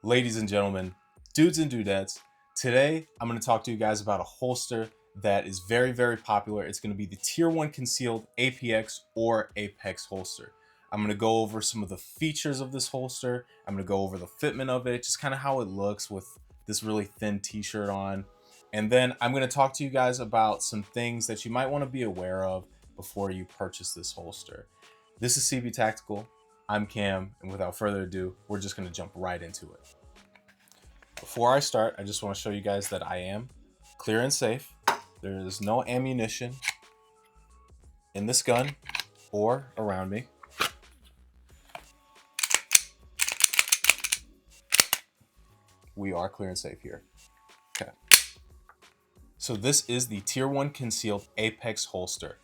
Ladies and gentlemen, dudes and dudettes, today I'm going to talk to you guys about a holster that is very, very popular. It's going to be the Tier 1 Concealed APX or APEX holster. I'm going to go over some of the features of this holster. I'm going to go over the fitment of it, just kind of how it looks with this really thin t-shirt on. And then I'm going to talk to you guys about some things that you might want to be aware of before you purchase this holster. This is CB Tactical. I'm Cam, and without further ado, we're just going to jump right into it. Before I start, I just want to show you guys that I am clear and safe. There is no ammunition in this gun or around me. We are clear and safe here. Okay. So this is the Tier 1 Concealed APEX holster.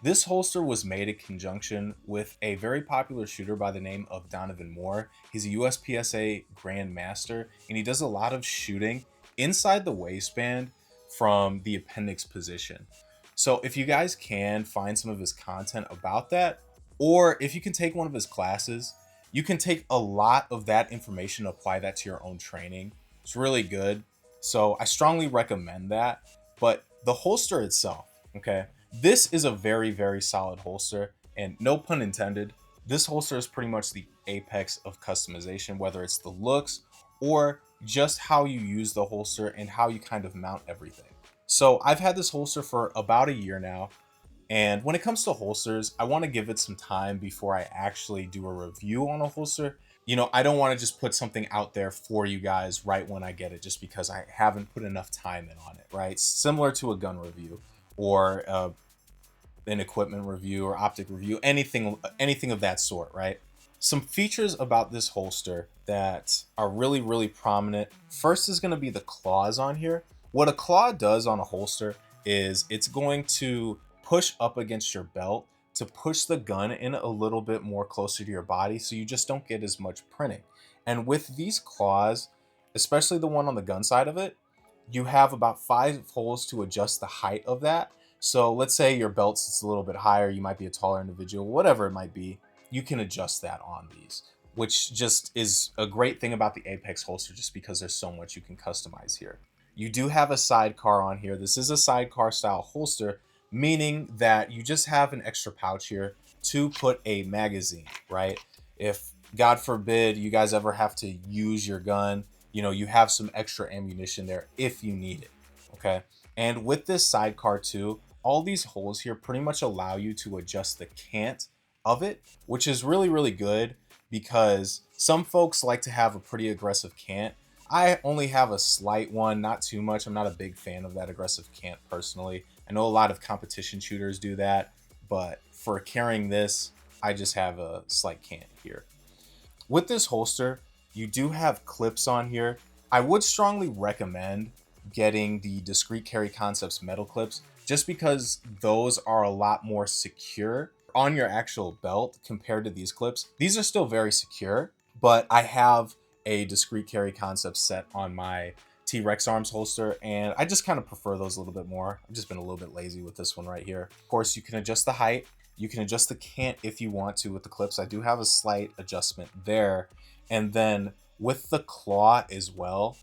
This holster was made in conjunction with a very popular shooter by the name of Donovan Moore. He's a USPSA Grandmaster, and he does a lot of shooting inside the waistband from the appendix position. So if you guys can find some of his content about that, or if you can take one of his classes, you can take a lot of that information and apply that to your own training. It's really good. So I strongly recommend that. But the holster itself, okay? This is a very, very solid holster, and no pun intended, this holster is pretty much the apex of customization, whether it's the looks or just how you use the holster and how you kind of mount everything. So I've had this holster for about a year now, and when it comes to holsters, I want to give it some time before I actually do a review on a holster. You know, I don't want to just put something out there for you guys right when I get it just because I haven't put enough time in on it, right? Similar to a gun review or an equipment review or optic review, anything of that sort, right? Some features about this holster that are really, really prominent. First is going to be the claws on here. What a claw does on a holster is it's going to push up against your belt to push the gun in a little bit more closer to your body, so you just don't get as much printing. And with these claws, especially the one on the gun side of it, you have about 5 holes to adjust the height of that. So let's say your belt sits a little bit higher, you might be a taller individual, whatever it might be, you can adjust that on these, which just is a great thing about the Apex holster just because there's so much you can customize here. You do have a sidecar on here. This is a sidecar style holster, meaning that you just have an extra pouch here to put a magazine, right? If, God forbid, you guys ever have to use your gun, you know, you have some extra ammunition there if you need it, okay? And with this sidecar too, all these holes here pretty much allow you to adjust the cant of it, which is really, really good because some folks like to have a pretty aggressive cant. I only have a slight one, not too much. I'm not a big fan of that aggressive cant personally. I know a lot of competition shooters do that, but for carrying this, I just have a slight cant here. With this holster, you do have clips on here. I would strongly recommend getting the Discreet Carry Concepts metal clips just because those are a lot more secure on your actual belt compared to these clips. These are still very secure, but I have a Discreet Carry Concepts set on my T-Rex Arms holster, and I just kind of prefer those a little bit more. I've just been a little bit lazy with this one right here. Of course, you can adjust the height. You can adjust the cant if you want to with the clips. I do have a slight adjustment there. And then with the claw as well,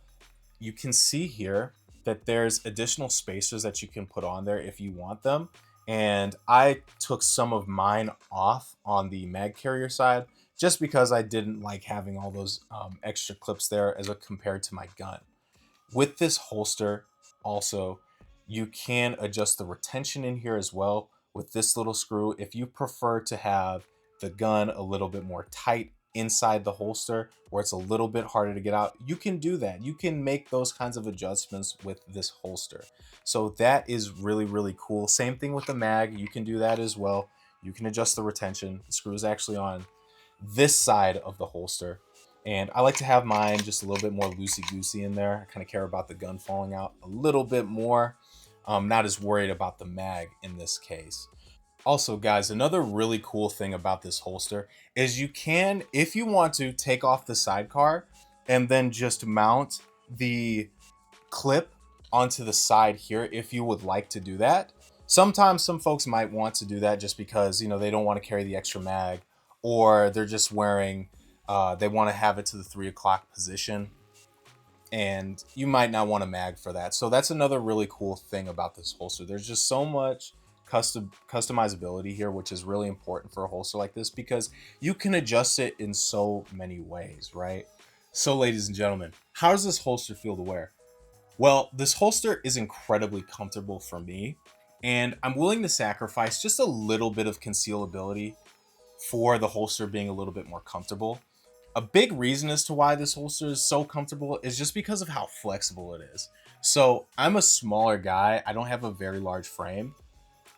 you can see here that there's additional spacers that you can put on there if you want them. And I took some of mine off on the mag carrier side just because I didn't like having all those extra clips there as compared to my gun. With this holster, also, you can adjust the retention in here as well with this little screw. If you prefer to have the gun a little bit more tight inside the holster where it's a little bit harder to get out, you can do that. You can make those kinds of adjustments with this holster. So that is really, really cool. Same thing with the mag. You can do that as well. You can adjust the retention. The screw is actually on this side of the holster. And I like to have mine just a little bit more loosey-goosey in there. I kind of care about the gun falling out a little bit more. I'm not as worried about the mag in this case. Also, guys, another really cool thing about this holster is you can, if you want to, take off the sidecar and then just mount the clip onto the side here if you would like to do that. Sometimes some folks might want to do that just because, you know, they don't want to carry the extra mag, or they're just wearing, they want to have it to the 3 o'clock position. and you might not want a mag for that. So that's another really cool thing about this holster. There's just so much customizability here, which is really important for a holster like this because you can adjust it in so many ways, right? So ladies and gentlemen, how does this holster feel to wear? Well, this holster is incredibly comfortable for me, and I'm willing to sacrifice just a little bit of concealability for the holster being a little bit more comfortable. A big reason as to why this holster is so comfortable is just because of how flexible it is. So I'm a smaller guy, I don't have a very large frame,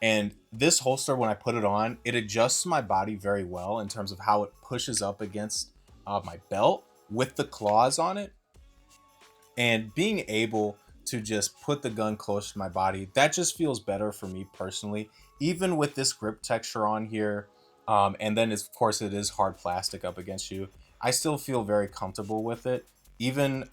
and this holster, when I put it on, it adjusts my body very well in terms of how it pushes up against my belt with the claws on it. And being able to just put the gun close to my body, that just feels better for me personally, even with this grip texture on here. And then of course it is hard plastic up against you. I still feel very comfortable with it, even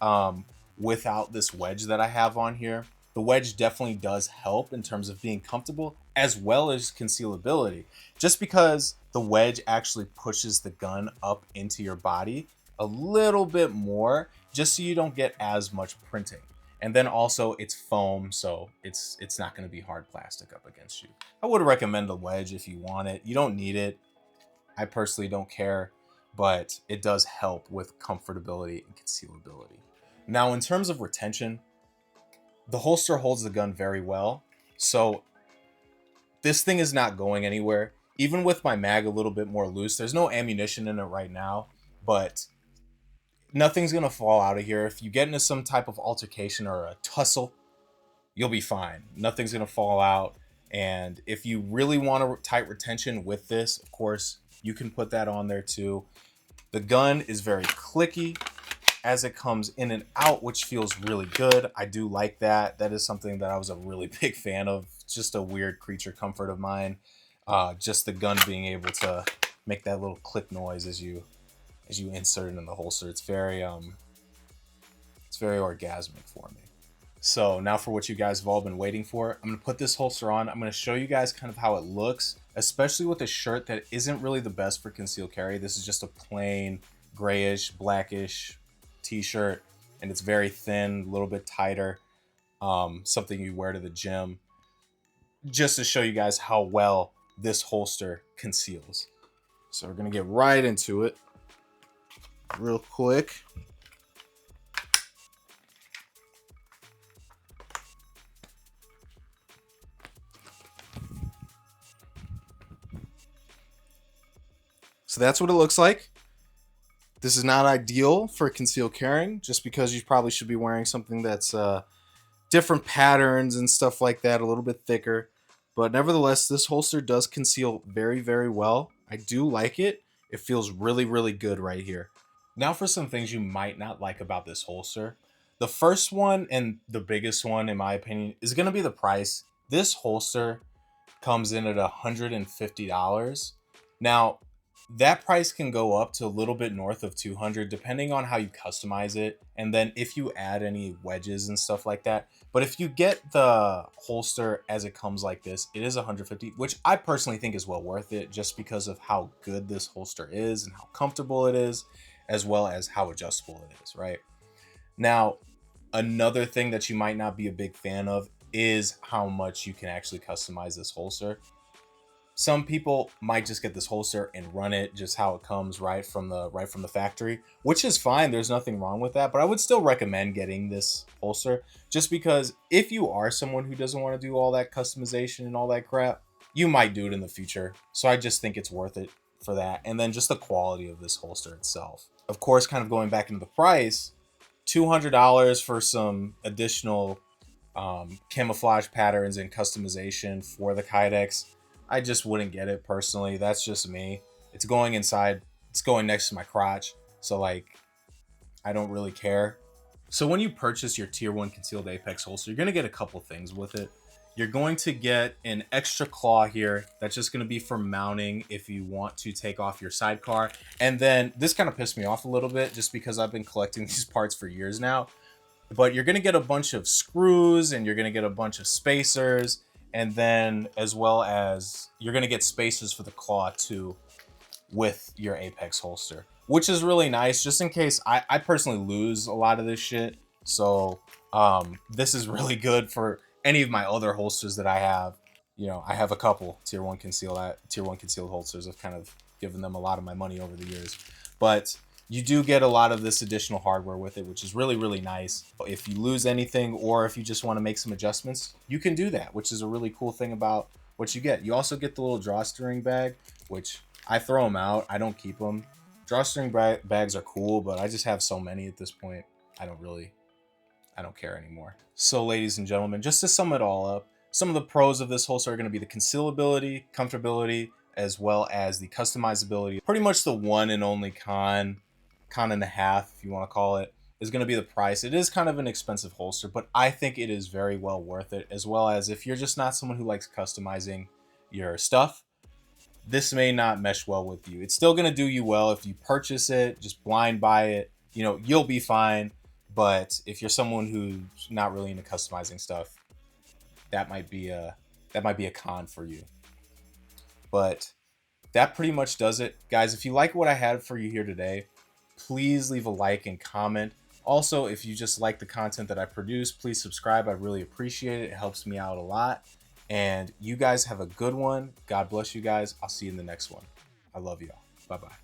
without this wedge that I have on here. The wedge definitely does help in terms of being comfortable as well as concealability, just because the wedge actually pushes the gun up into your body a little bit more, just so you don't get as much printing. And then also it's foam, so it's not going to be hard plastic up against you. I would recommend a wedge if you want it. You don't need it. I personally don't care, but it does help with comfortability and concealability. Now, in terms of retention, the holster holds the gun very well. So this thing is not going anywhere. Even with my mag a little bit more loose, there's no ammunition in it right now, but nothing's going to fall out of here. If you get into some type of altercation or a tussle, you'll be fine. Nothing's going to fall out. And if you really want a tight retention with this, of course, you can put that on there too. The gun is very clicky as it comes in and out, which feels really good. I do like that. That is something that I was a really big fan of. Just a weird creature comfort of mine. Just the gun being able to make that little click noise as you insert it in the holster. It's very orgasmic for me. So now for what you guys have all been waiting for, I'm going to put this holster on. I'm going to show you guys kind of how it looks, especially with a shirt that isn't really the best for concealed carry. This is just a plain grayish, blackish t-shirt, and it's very thin, a little bit tighter. Something you wear to the gym, just to show you guys how well this holster conceals. So we're going to get right into it real quick. So that's what it looks like. This is not ideal for concealed carrying, just because you probably should be wearing something that's different patterns and stuff like that, a little bit thicker. But nevertheless, this holster does conceal very, very well. I do like it. It feels really, really good right here. Now for some things you might not like about this holster. The first one, and the biggest one in my opinion, is going to be the price. This holster comes in at $150. Now, that price can go up to a little bit north of $200 depending on how you customize it, and then if you add any wedges and stuff like that. But if you get the holster as it comes like this, it is $150, which I personally think is well worth it, just because of how good this holster is and how comfortable it is, as well as how adjustable it is, right? Now, another thing that you might not be a big fan of is how much you can actually customize this holster. Some people might just get this holster and run it just how it comes right from the factory, which is fine. There's nothing wrong with that, but I would still recommend getting this holster, just because if you are someone who doesn't want to do all that customization and all that crap, you might do it in the future. So I just think it's worth it for that. And then just the quality of this holster itself. Of course, kind of going back into the price, $200 for some additional camouflage patterns and customization for the Kydex. I just wouldn't get it personally. That's just me. It's going inside. It's going next to my crotch. So like, I don't really care. So when you purchase your Tier 1 Concealed APX holster, you're going to get a couple things with it. You're going to get an extra claw here. That's just going to be for mounting if you want to take off your sidecar. And then this kind of pissed me off a little bit just because I've been collecting these parts for years now. But you're going to get a bunch of screws, and you're going to get a bunch of spacers. And then as well as you're going to get spacers for the claw too with your APX holster, which is really nice, just in case I personally lose a lot of this shit. So this is really good for any of my other holsters that I have. You know, I have a couple tier one concealed holsters. I've kind of given them a lot of my money over the years, but you do get a lot of this additional hardware with it, which is really, really nice. If you lose anything or if you just want to make some adjustments, you can do that, which is a really cool thing about what you get. You also get the little drawstring bag, which I throw them out. I don't keep them. Drawstring bags are cool, but I just have so many at this point. I don't care anymore. So ladies and gentlemen, just to sum it all up, some of the pros of this holster are going to be the concealability, comfortability, as well as the customizability. Pretty much the one and only con and a half, if you want to call it, is going to be the price. It is kind of an expensive holster, but I think it is very well worth it, as well as if you're just not someone who likes customizing your stuff, this may not mesh well with you. It's still going to do you well if you purchase it, just blind buy it, you know, you'll be fine. But if you're someone who's not really into customizing stuff, that might be a con for you. But that pretty much does it. Guys, if you like what I had for you here today, please leave a like and comment. Also, if you just like the content that I produce, please subscribe. I really appreciate it. It helps me out a lot. And you guys have a good one. God bless you guys. I'll see you in the next one. I love y'all. Bye-bye.